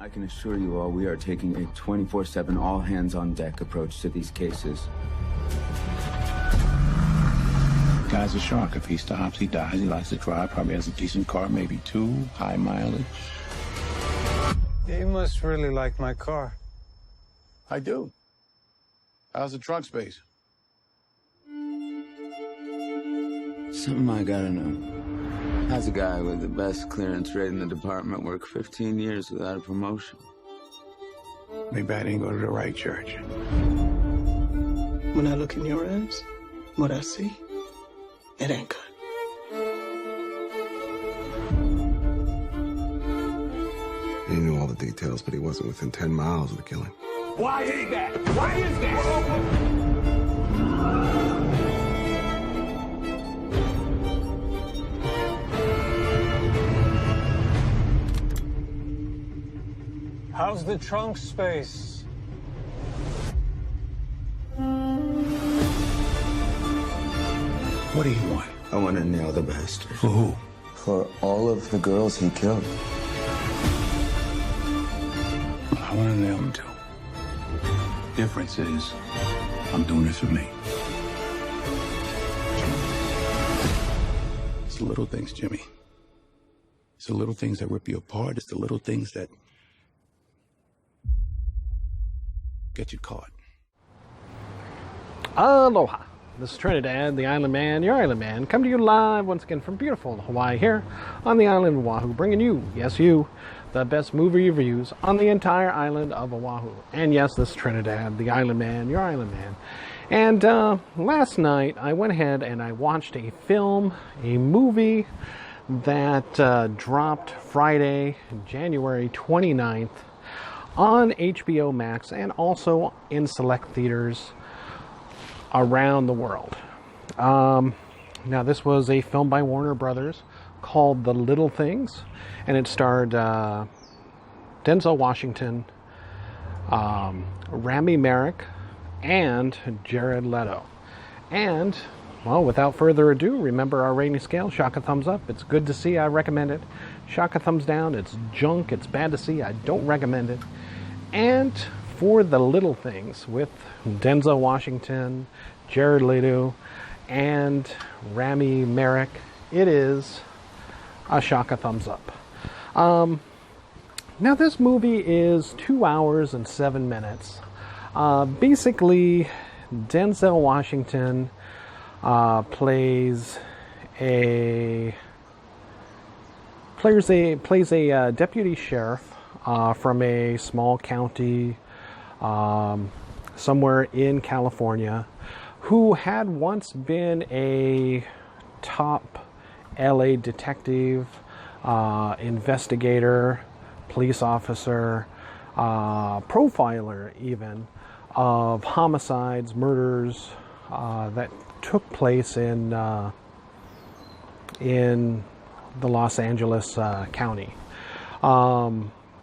I can assure you all we are taking a 24/7 all-hands-on-deck approach to these cases. Guy's a shark. If he stops, he dies. He likes to drive. Probably has a decent car, maybe 2, high mileage. You must really like my car. I do. How's the trunk space? Something I gotta know. How's a guy with the best clearance rate in the department work 15 years without a promotion? Maybe I didn't go to the right church. When I look in your eyes, what I see, it ain't good. He knew all the details, but he wasn't within 10 miles of the killing. Why is that? Why is that? How's the trunk space? What do you want? I want to nail the bastard. For who? For all of the girls he killed. I want to nail him too. Difference is, I'm doing this for me. It's the little things, Jimmy. It's the little things that rip you apart. It's the little things that get you caught. Aloha. This is Trinidad the Island Man, your Island Man, come to you live once again from beautiful Hawaii here on the island of Oahu, bringing you, yes you, the best movie reviews on the entire island of Oahu. And yes, this is Trinidad the Island Man, your Island Man. And last night I went ahead and I watched a film, a movie that dropped Friday, January 29th on HBO Max and also in select theaters around the world. Now this was a film by Warner Brothers called The Little Things, and it starred Denzel Washington, Rami Malek, and Jared Leto. And, well, without further ado, remember our rating scale, shock a thumbs up. It's good to see, I recommend it. Shock a thumbs down, it's junk, it's bad to see, I don't recommend it. And for The Little Things with Denzel Washington, Jared Leto, and Rami Malek, it is a shock a thumbs up. Now this movie is 2 hours and 7 minutes. Basically, Denzel Washington plays a deputy sheriff from a small county somewhere in California, who had once been a top LA detective, investigator, police officer, profiler even, of homicides, murders that took place in the Los Angeles County.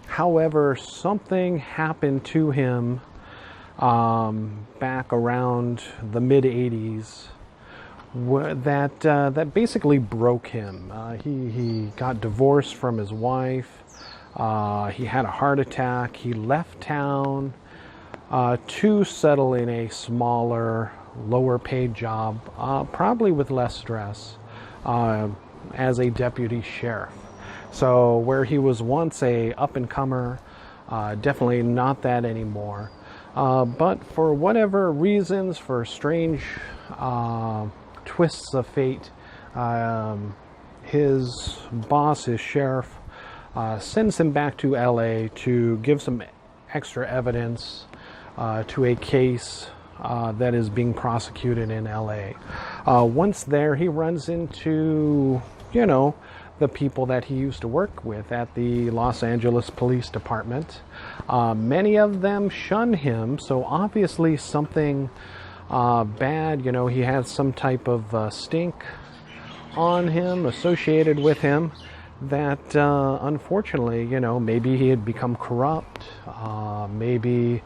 However, something happened to him back around the mid-'80s that basically broke him. He got divorced from his wife. He had a heart attack. He left town to settle in a smaller, lower-paid job, probably with less stress, as a deputy sheriff. So where he was once a up-and-comer, definitely not that anymore. But for whatever reasons, for strange twists of fate, his boss, his sheriff, sends him back to LA to give some extra evidence to a case that is being prosecuted in LA. Once there, he runs into, the people that he used to work with at the Los Angeles Police Department. Many of them shun him, so obviously something bad, he had some type of stink on him, associated with him, that unfortunately, maybe he had become corrupt, maybe,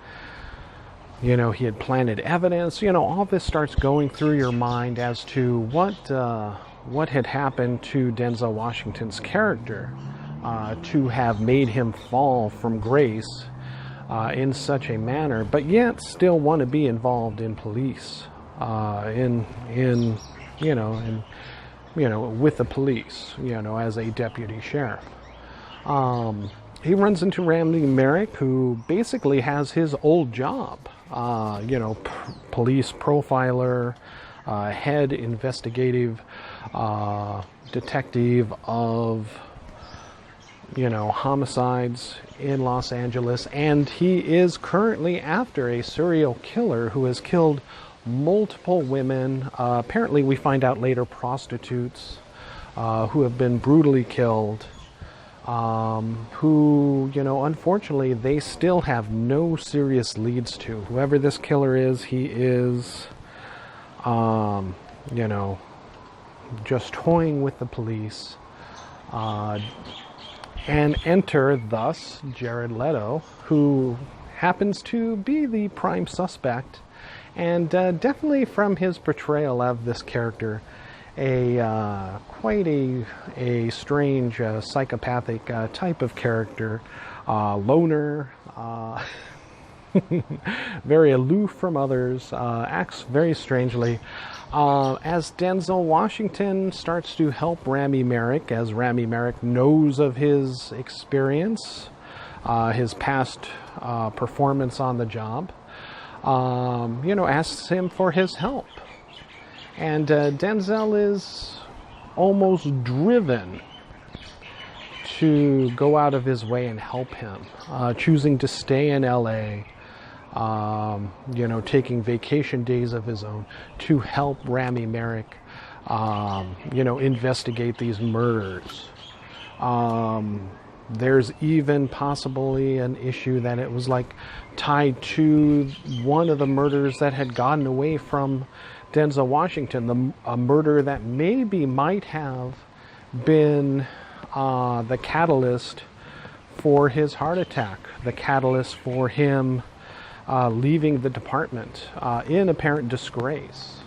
he had planted evidence, all this starts going through your mind as to what had happened to Denzel Washington's character to have made him fall from grace in such a manner, but yet still want to be involved in police, with the police, as a deputy sheriff. He runs into Rami Malek, who basically has his old job, police profiler, head investigative detective of homicides in Los Angeles, and he is currently after a serial killer who has killed multiple women, apparently we find out later prostitutes, who have been brutally killed, who, unfortunately they still have no serious leads to. Whoever this killer is, he is, just toying with the police. And enter, thus, Jared Leto, who happens to be the prime suspect, and definitely from his portrayal of this character, quite a strange, psychopathic type of character, loner, very aloof from others, acts very strangely. As Denzel Washington starts to help Rami Malek, as Rami Malek knows of his experience, his past performance on the job, asks him for his help. And Denzel is almost driven to go out of his way and help him, choosing to stay in LA, taking vacation days of his own to help Rami Malek, investigate these murders. There's even possibly an issue that it was tied to one of the murders that had gotten away from Denzel Washington, a murder that might have been the catalyst for his heart attack, the catalyst for him leaving the department in apparent disgrace.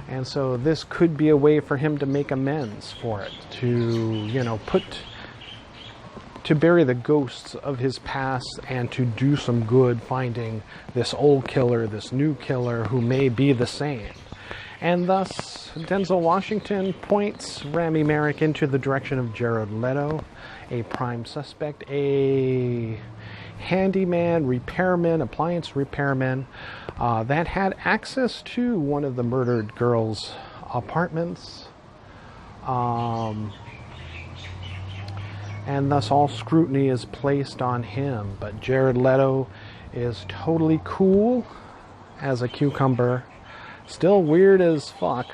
And so this could be a way for him to make amends for it, to bury the ghosts of his past and to do some good, finding this old killer, this new killer who may be the same. And thus, Denzel Washington points Rami Malek into the direction of Jared Leto, a prime suspect, a handyman, repairman, appliance repairman, that had access to one of the murdered girl's apartments. And thus all scrutiny is placed on him. But Jared Leto is totally cool as a cucumber. Still weird as fuck.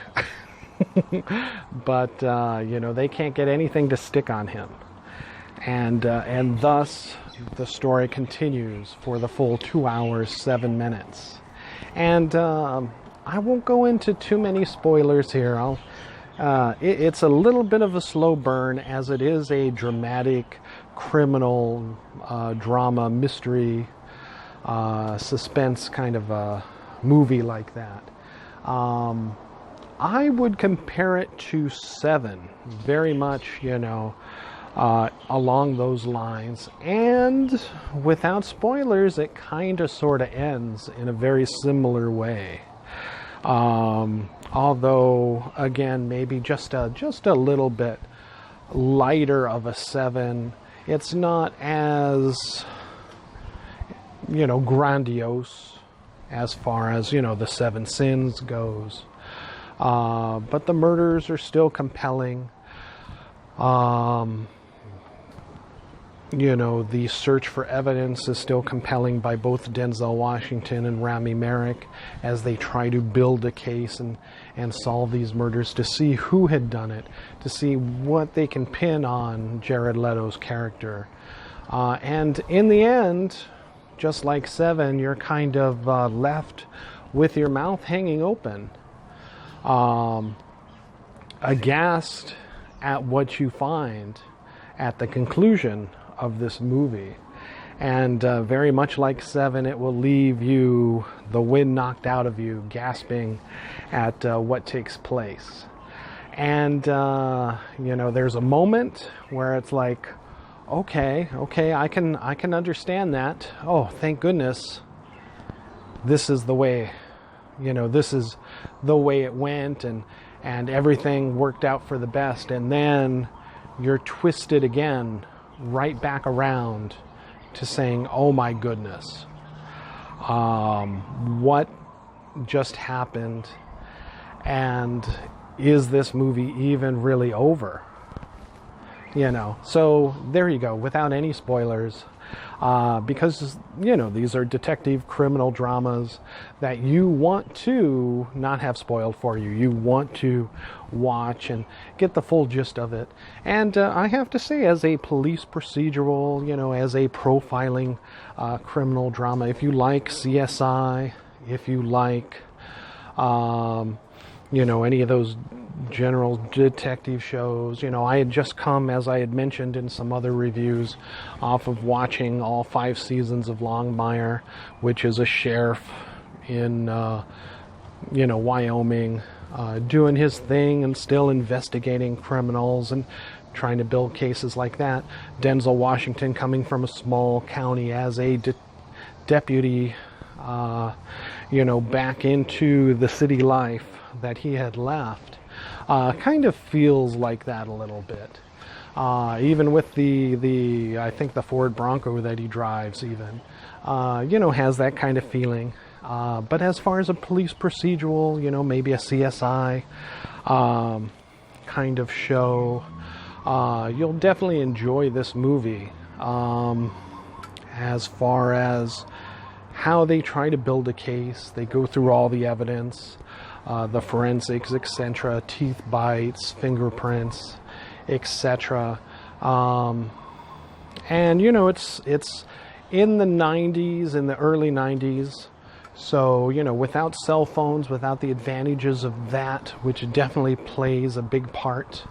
But, they can't get anything to stick on him. And thus the story continues for the full 2 hours, 7 minutes. And I won't go into too many spoilers here. It's a little bit of a slow burn, as it is a dramatic criminal drama, mystery, suspense kind of a movie like that. I would compare it to Seven, very much, along those lines. And without spoilers, it kind of sort of ends in a very similar way. Although, again, maybe just a little bit lighter of a Seven. It's not as, grandiose as far as, the Seven Sins goes. But the murders are still compelling. The search for evidence is still compelling by both Denzel Washington and Rami Malek as they try to build a case and solve these murders, to see who had done it, to see what they can pin on Jared Leto's character. And in the end, just like Seven, you're kind of left with your mouth hanging open, aghast at what you find at the conclusion of this movie. And very much like Seven, it will leave you, the wind knocked out of you, gasping at what takes place. And there's a moment where it's like, okay, I can understand that. Oh, thank goodness. This is the way, this is the way it went, and everything worked out for the best. And then you're twisted again, right back around to saying, oh my goodness, what just happened? And is this movie even really over? So there you go, without any spoilers, because, these are detective criminal dramas that you want to not have spoiled for you. You want to watch and get the full gist of it. And I have to say, as a police procedural, as a profiling criminal drama, if you like CSI, if you like, any of those general detective shows. I had just come, as I had mentioned in some other reviews, off of watching all 5 seasons of Longmire, which is a sheriff in, Wyoming, doing his thing and still investigating criminals and trying to build cases like that. Denzel Washington coming from a small county as a deputy, back into the city life that he had left. Kind of feels like that a little bit. Even with the I think the Ford Bronco that he drives even, has that kind of feeling. But as far as a police procedural, maybe a CSI kind of show, you'll definitely enjoy this movie. As far as how they try to build a case, they go through all the evidence. The forensics, etc., teeth bites, fingerprints, etc. And it's in the 90s, in the early 90s. So, without cell phones, without the advantages of that, which definitely plays a big part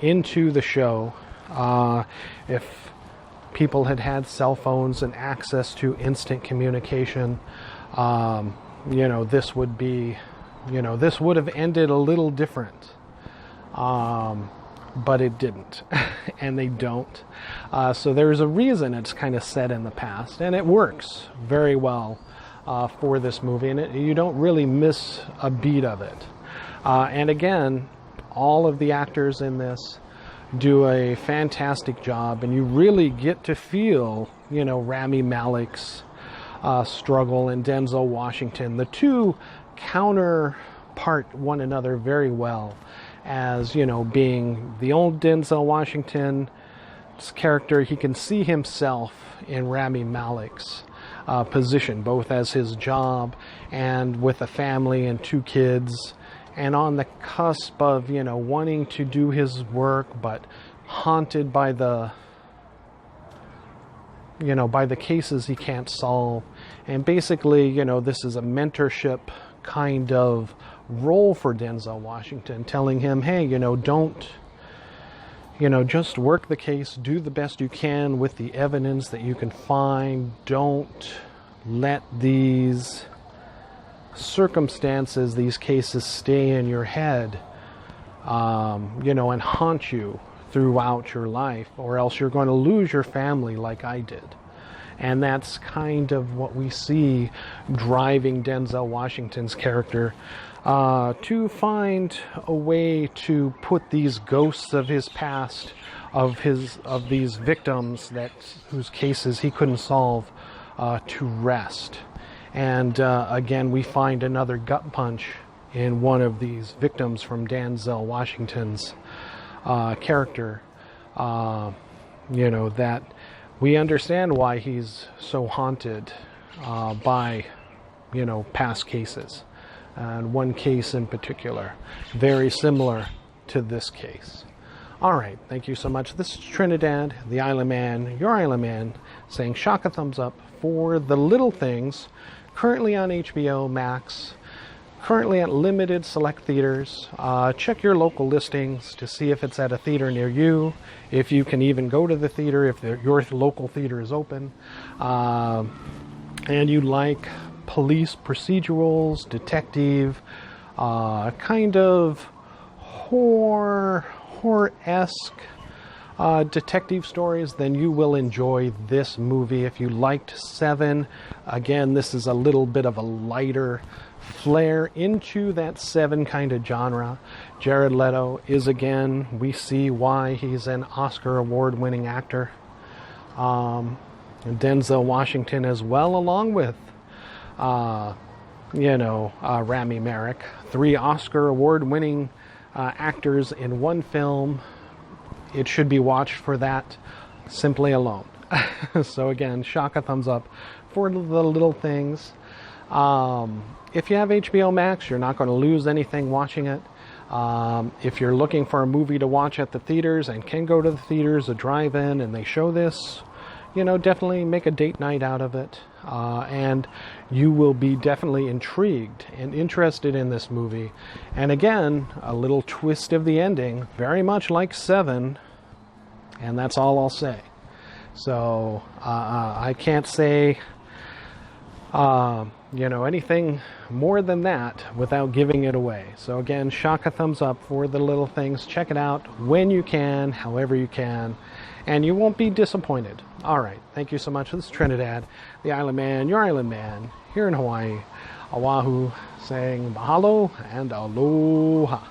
into the show. If people had had cell phones and access to instant communication, this would be... this would have ended a little different, but it didn't, and they don't. So there's a reason it's kind of set in the past, and it works very well for this movie, and you don't really miss a beat of it. And again, all of the actors in this do a fantastic job, and you really get to feel, Rami Malek's struggle and Denzel Washington. The two counterpart one another very well, as being the old Denzel Washington's character. He can see himself in Rami Malek's position, both as his job and with a family and 2 kids, and on the cusp of wanting to do his work, but haunted by the cases he can't solve. And basically, this is a mentorship kind of role for Denzel Washington, telling him, hey, don't, just work the case, do the best you can with the evidence that you can find. Don't let these circumstances, these cases stay in your head, and haunt you throughout your life, or else you're going to lose your family like I did. And that's kind of what we see driving Denzel Washington's character to find a way to put these ghosts of his past, of these victims whose cases he couldn't solve, to rest. And again, we find another gut punch in one of these victims from Denzel Washington's character. That we understand why he's so haunted by, past cases. And one case in particular, very similar to this case. All right, thank you so much. This is Trinidad, the Island Man, your Island Man, saying shock a thumbs up for The Little Things, currently on HBO Max, currently at limited select theaters. Check your local listings to see if it's at a theater near you, if you can even go to the theater, if your local theater is open, and you like police procedurals, detective, kind of horror-esque detective stories, then you will enjoy this movie. If you liked Seven, again, this is a little bit of a lighter flair into that Seven kind of genre. Jared Leto is, again, we see why he's an Oscar award-winning actor. Denzel Washington as well, along with Rami Malek, 3 Oscar award-winning actors in one film. It should be watched for that simply alone. So again, shock a thumbs up for the little things. If you have HBO Max, you're not going to lose anything watching it. If you're looking for a movie to watch at the theaters and can go to the theaters, a drive-in, and they show this, definitely make a date night out of it. And you will be definitely intrigued and interested in this movie. And again, a little twist of the ending, very much like Seven, and that's all I'll say. So I can't say anything more than that without giving it away. So again, shock a thumbs up for the little things. Check it out when you can, however you can, and you won't be disappointed. All right, thank you so much. This is Trinidad the Island Man, your Island Man, here in Hawaii, Oahu, saying mahalo and aloha.